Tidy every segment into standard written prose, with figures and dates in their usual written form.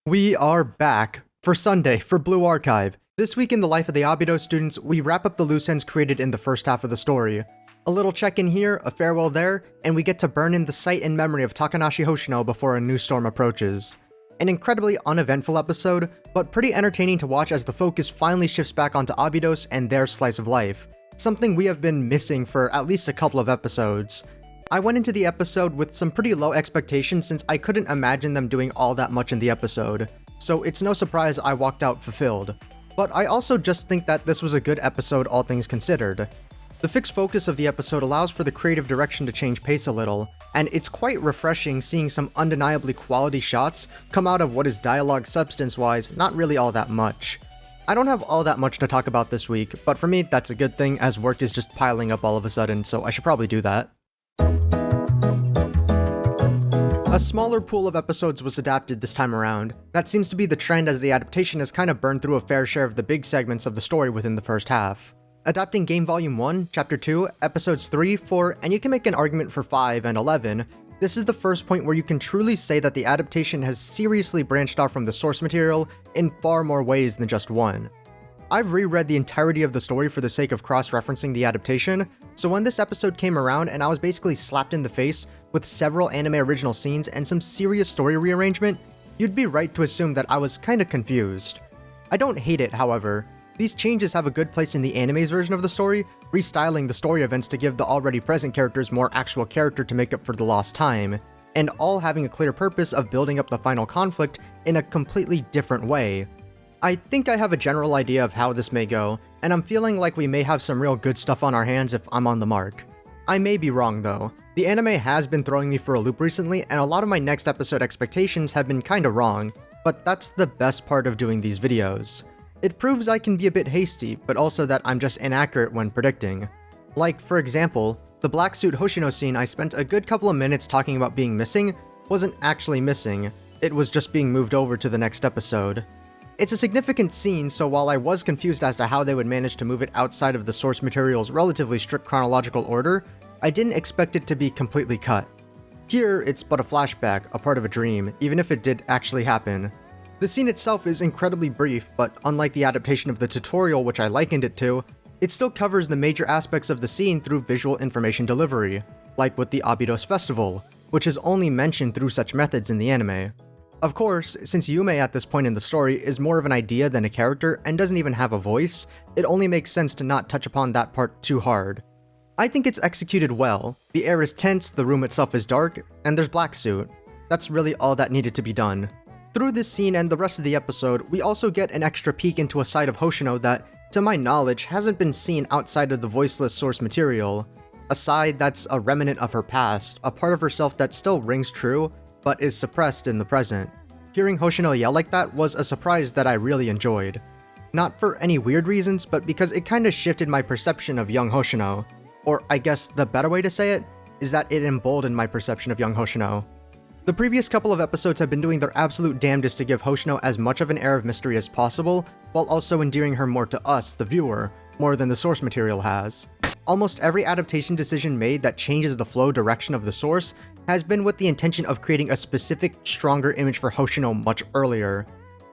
We are back for Sunday for Blue Archive. This week in the life of the Abido students, we wrap up the loose ends created in the first half of the story. A little check-in here, a farewell there, and we get to burn in the sight and memory of Takanashi Hoshino before a new storm approaches. An incredibly uneventful episode, but pretty entertaining to watch as the focus finally shifts back onto Abidos and their slice of life, something we have been missing for at least a couple of episodes. I went into the episode with some pretty low expectations since I couldn't imagine them doing all that much in the episode, so it's no surprise I walked out fulfilled. But I also just think that this was a good episode all things considered. The fixed focus of the episode allows for the creative direction to change pace a little, and it's quite refreshing seeing some undeniably quality shots come out of what is dialogue substance-wise not really all that much. I don't have all that much to talk about this week, but for me that's a good thing as work is just piling up all of a sudden, so I should probably do that. A smaller pool of episodes was adapted this time around. That seems to be the trend as the adaptation has kind of burned through a fair share of the big segments of the story within the first half. Adapting Game Volume 1, Chapter 2, Episodes 3, 4, and you can make an argument for 5 and 11, this is the first point where you can truly say that the adaptation has seriously branched off from the source material in far more ways than just one. I've reread the entirety of the story for the sake of cross-referencing the adaptation, so when this episode came around and I was basically slapped in the face with several anime original scenes and some serious story rearrangement, you'd be right to assume that I was kinda confused. I don't hate it, however. These changes have a good place in the anime's version of the story, restyling the story events to give the already present characters more actual character to make up for the lost time, and all having a clear purpose of building up the final conflict in a completely different way. I think I have a general idea of how this may go, and I'm feeling like we may have some real good stuff on our hands if I'm on the mark. I may be wrong though. The anime has been throwing me for a loop recently, and a lot of my next episode expectations have been kinda wrong, but that's the best part of doing these videos. It proves I can be a bit hasty, but also that I'm just inaccurate when predicting. Like, for example, the black suit Hoshino scene I spent a good couple of minutes talking about being missing wasn't actually missing, it was just being moved over to the next episode. It's a significant scene, so while I was confused as to how they would manage to move it outside of the source material's relatively strict chronological order, I didn't expect it to be completely cut. Here, it's but a flashback, a part of a dream, even if it did actually happen. The scene itself is incredibly brief, but unlike the adaptation of the tutorial which I likened it to, it still covers the major aspects of the scene through visual information delivery, like with the Abidos Festival, which is only mentioned through such methods in the anime. Of course, since Yume at this point in the story is more of an idea than a character and doesn't even have a voice, it only makes sense to not touch upon that part too hard. I think it's executed well. The air is tense, the room itself is dark, and there's black suit. That's really all that needed to be done. Through this scene and the rest of the episode, we also get an extra peek into a side of Hoshino that, to my knowledge, hasn't been seen outside of the voiceless source material. A side that's a remnant of her past, a part of herself that still rings true, but is suppressed in the present. Hearing Hoshino yell like that was a surprise that I really enjoyed. Not for any weird reasons, but because it kinda shifted my perception of young Hoshino. Or I guess the better way to say it is that it emboldened my perception of young Hoshino. The previous couple of episodes have been doing their absolute damnedest to give Hoshino as much of an air of mystery as possible, while also endearing her more to us, the viewer, more than the source material has. Almost every adaptation decision made that changes the flow direction of the source has been with the intention of creating a specific, stronger image for Hoshino much earlier.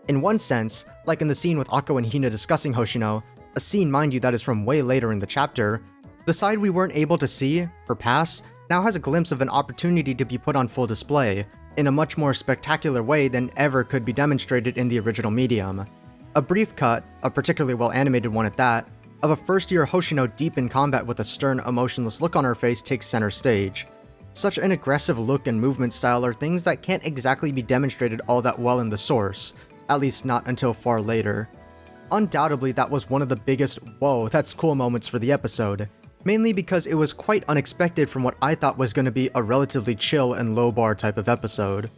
In one sense, like in the scene with Akko and Hina discussing Hoshino, a scene mind you that is from way later in the chapter, the side we weren't able to see, her past, now has a glimpse of an opportunity to be put on full display, in a much more spectacular way than ever could be demonstrated in the original medium. A brief cut, a particularly well animated one at that, of a first-year Hoshino deep in combat with a stern, emotionless look on her face takes center stage. Such an aggressive look and movement style are things that can't exactly be demonstrated all that well in the source, at least not until far later. Undoubtedly, that was one of the biggest "whoa, that's cool" moments for the episode, mainly because it was quite unexpected from what I thought was going to be a relatively chill and low bar type of episode.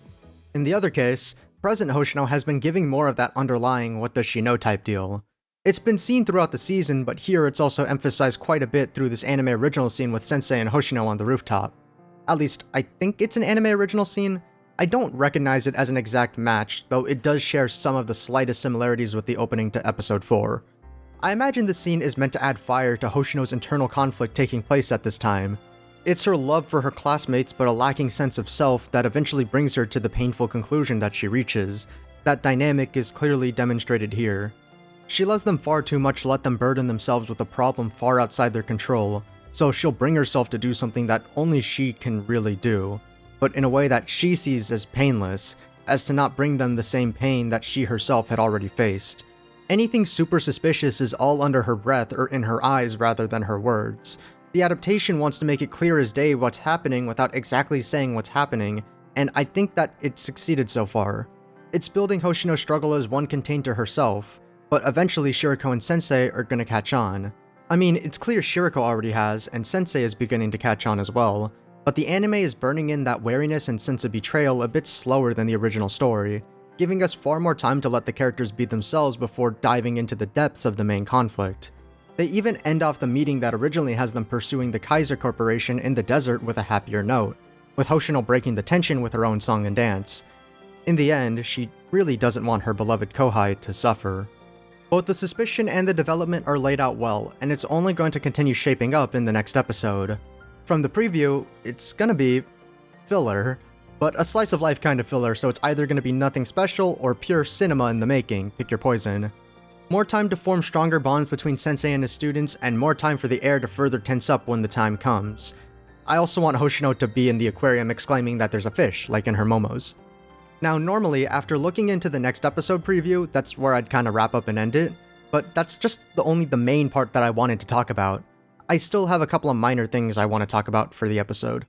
In the other case, present Hoshino has been giving more of that underlying what does she know type deal. It's been seen throughout the season, but here it's also emphasized quite a bit through this anime original scene with Sensei and Hoshino on the rooftop. At least, I think it's an anime original scene. I don't recognize it as an exact match, though it does share some of the slightest similarities with the opening to episode 4. I imagine this scene is meant to add fire to Hoshino's internal conflict taking place at this time. It's her love for her classmates but a lacking sense of self that eventually brings her to the painful conclusion that she reaches, That dynamic is clearly demonstrated here. She loves them far too much to let them burden themselves with a problem far outside their control, so she'll bring herself to do something that only she can really do, but in a way that she sees as painless, as to not bring them the same pain that she herself had already faced. Anything super suspicious is all under her breath or in her eyes rather than her words. The adaptation wants to make it clear as day what's happening without exactly saying what's happening, and I think that it's succeeded so far. It's building Hoshino's struggle as one contained to herself, but eventually Shiriko and Sensei are gonna catch on. I mean, it's clear Shiriko already has, and Sensei is beginning to catch on as well, but the anime is burning in that wariness and sense of betrayal a bit slower than the original story, giving us far more time to let the characters be themselves before diving into the depths of the main conflict. They even end off the meeting that originally has them pursuing the Kaiser Corporation in the desert with a happier note, with Hoshino breaking the tension with her own song and dance. In the end, she really doesn't want her beloved Kohai to suffer. Both the suspicion and the development are laid out well, and it's only going to continue shaping up in the next episode. From the preview, it's gonna be filler, but a slice of life kind of filler, so it's either gonna be nothing special or pure cinema in the making, pick your poison. More time to form stronger bonds between Sensei and his students, and more time for the air to further tense up when the time comes. I also want Hoshino to be in the aquarium exclaiming that there's a fish, like in her momos. Now normally, after looking into the next episode preview, that's where I'd kinda wrap up and end it, but that's just the main part that I wanted to talk about. I still have a couple of minor things I want to talk about for the episode.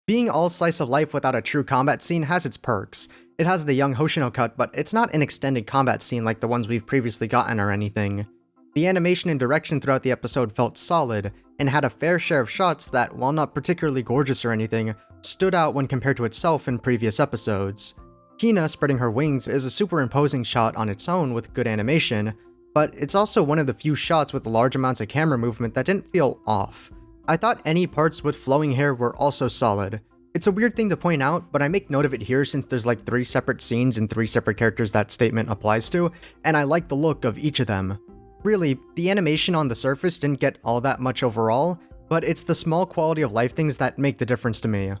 Being all slice of life without a true combat scene has its perks. It has the young Hoshino cut, but it's not an extended combat scene like the ones we've previously gotten or anything. The animation and direction throughout the episode felt solid, and had a fair share of shots that, while not particularly gorgeous or anything, stood out when compared to itself in previous episodes. Hina spreading her wings is a super imposing shot on its own with good animation, but it's also one of the few shots with large amounts of camera movement that didn't feel off. I thought any parts with flowing hair were also solid. It's a weird thing to point out, but I make note of it here since there's like 3 separate scenes and 3 separate characters that statement applies to, and I like the look of each of them. Really, the animation on the surface didn't get all that much overall, but it's the small quality of life things that make the difference to me.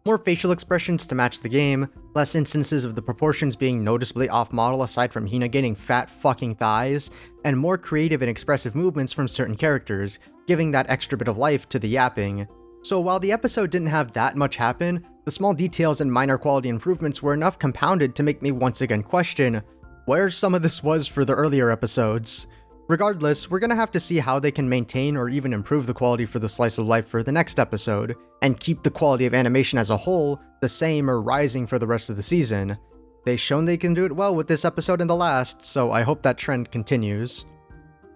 More facial expressions to match the game, less instances of the proportions being noticeably off-model aside from Hina getting fat fucking thighs, and more creative and expressive movements from certain characters, giving that extra bit of life to the yapping. So while the episode didn't have that much happen, the small details and minor quality improvements were enough compounded to make me once again question where some of this was for the earlier episodes. Regardless, we're gonna have to see how they can maintain or even improve the quality for the slice of life for the next episode, and keep the quality of animation as a whole the same or rising for the rest of the season. They've shown they can do it well with this episode and the last, so I hope that trend continues.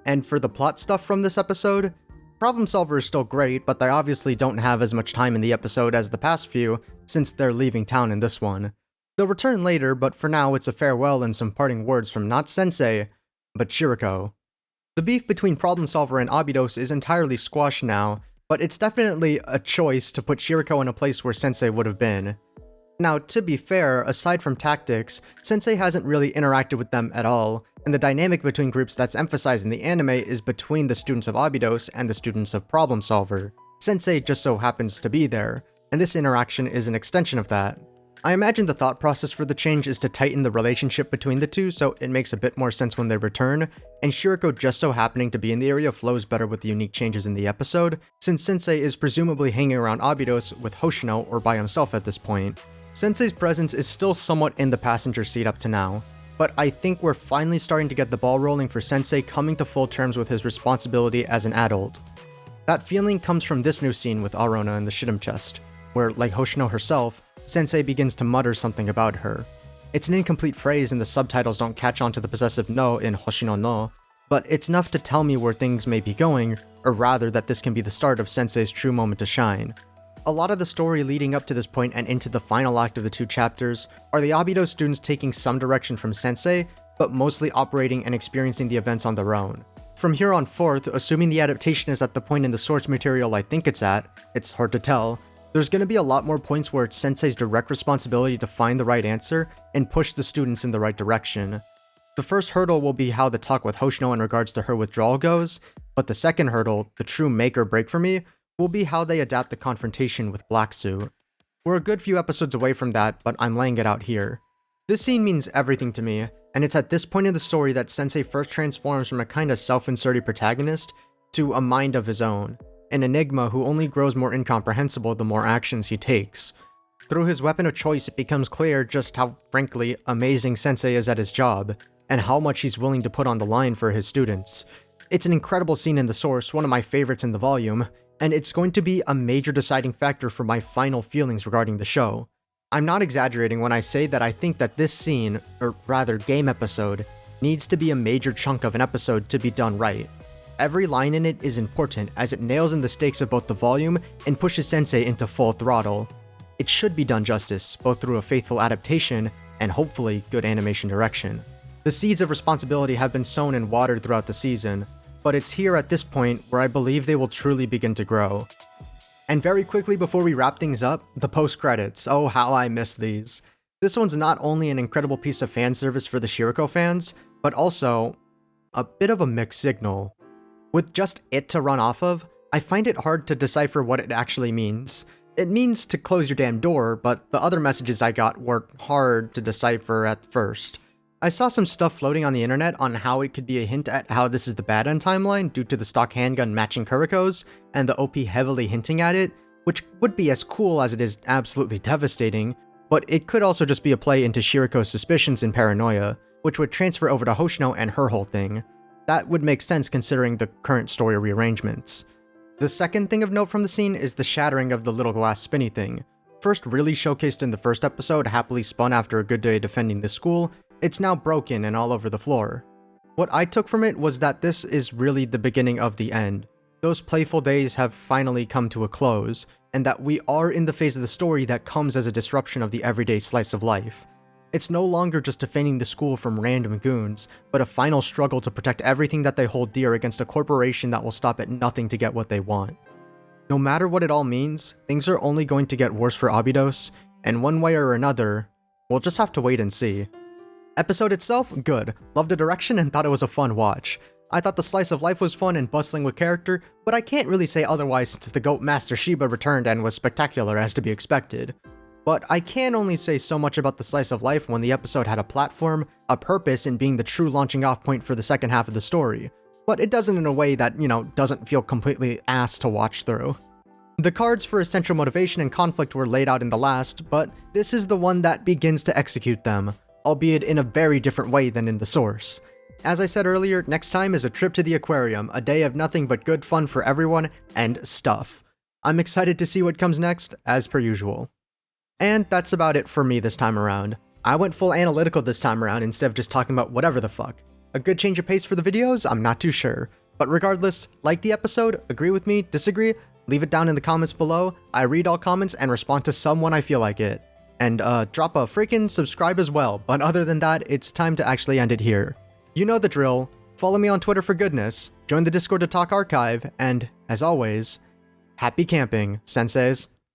And for the plot stuff from this episode, Problem Solver is still great, but they obviously don't have as much time in the episode as the past few, since they're leaving town in this one. They'll return later, but for now it's a farewell and some parting words from not Sensei, but Shiriko. The beef between Problem Solver and Abydos is entirely squashed now, but it's definitely a choice to put Shiriko in a place where Sensei would have been. Now, to be fair, aside from tactics, Sensei hasn't really interacted with them at all, and the dynamic between groups that's emphasized in the anime is between the students of Abydos and the students of Problem Solver. Sensei just so happens to be there, and this interaction is an extension of that. I imagine the thought process for the change is to tighten the relationship between the two so it makes a bit more sense when they return, and Shiriko just so happening to be in the area flows better with the unique changes in the episode, since Sensei is presumably hanging around Abydos with Hoshino or by himself at this point. Sensei's presence is still somewhat in the passenger seat up to now, but I think we're finally starting to get the ball rolling for Sensei coming to full terms with his responsibility as an adult. That feeling comes from this new scene with Arona in the Shidum chest, where, like Hoshino herself, Sensei begins to mutter something about her. It's an incomplete phrase and the subtitles don't catch on to the possessive no in Hoshino no, but it's enough to tell me where things may be going, or rather that this can be the start of Sensei's true moment to shine. A lot of the story leading up to this point and into the final act of the 2 chapters are the Abydos students taking some direction from Sensei, but mostly operating and experiencing the events on their own. From here on forth, assuming the adaptation is at the point in the source material I think it's at, it's hard to tell, there's going to be a lot more points where it's Sensei's direct responsibility to find the right answer and push the students in the right direction. The first hurdle will be how the talk with Hoshino in regards to her withdrawal goes, but the second hurdle, the true make or break for me, will be how they adapt the confrontation with Black Suit. We're a good few episodes away from that, but I'm laying it out here. This scene means everything to me, and it's at this point in the story that Sensei first transforms from a kinda self-inserted protagonist to a mind of his own, an enigma who only grows more incomprehensible the more actions he takes. Through his weapon of choice, it becomes clear just how, frankly, amazing Sensei is at his job, and how much he's willing to put on the line for his students. It's an incredible scene in the source, one of my favorites in the volume, and it's going to be a major deciding factor for my final feelings regarding the show. I'm not exaggerating when I say that I think that this scene, or rather game episode, needs to be a major chunk of an episode to be done right. Every line in it is important as it nails in the stakes of both the volume and pushes Sensei into full throttle. It should be done justice, both through a faithful adaptation and hopefully good animation direction. The seeds of responsibility have been sown and watered throughout the season, but it's here at this point where I believe they will truly begin to grow. And very quickly before we wrap things up, the post-credits. Oh, how I miss these. This one's not only an incredible piece of fan service for the Shiroko fans, but also a bit of a mixed signal. With just it to run off of, I find it hard to decipher what it actually means. It means to close your damn door, but the other messages I got were hard to decipher at first. I saw some stuff floating on the internet on how it could be a hint at how this is the bad end timeline due to the stock handgun matching Kuriko's, and the OP heavily hinting at it, which would be as cool as it is absolutely devastating, but it could also just be a play into Shiriko's suspicions and paranoia, which would transfer over to Hoshino and her whole thing. That would make sense considering the current story rearrangements. The second thing of note from the scene is the shattering of the little glass spinny thing. First really showcased in the first episode, happily spun after a good day defending the school, it's now broken and all over the floor. What I took from it was that this is really the beginning of the end. Those playful days have finally come to a close, and that we are in the phase of the story that comes as a disruption of the everyday slice of life. It's no longer just defending the school from random goons, but a final struggle to protect everything that they hold dear against a corporation that will stop at nothing to get what they want. No matter what it all means, things are only going to get worse for Abydos, and one way or another, we'll just have to wait and see. Episode itself, good. Loved the direction and thought it was a fun watch. I thought the slice of life was fun and bustling with character, but I can't really say otherwise since the GOAT Master Shiba returned and was spectacular as to be expected. But I can only say so much about the slice of life when the episode had a platform, a purpose in being the true launching off point for the second half of the story. But it doesn't in a way that, doesn't feel completely ass to watch through. The cards for essential motivation and conflict were laid out in the last, but this is the one that begins to execute them, albeit in a very different way than in the source. As I said earlier, next time is a trip to the aquarium, a day of nothing but good fun for everyone, and stuff. I'm excited to see what comes next, as per usual. And that's about it for me this time around. I went full analytical this time around instead of just talking about whatever the fuck. A good change of pace for the videos? I'm not too sure. But regardless, like the episode, agree with me, disagree, leave it down in the comments below. I read all comments and respond to some when I feel like it. And drop a freaking subscribe as well, but other than that, it's time to actually end it here. You know the drill. Follow me on Twitter for goodness, join the Discord to talk archive, and, as always, happy camping, senseis.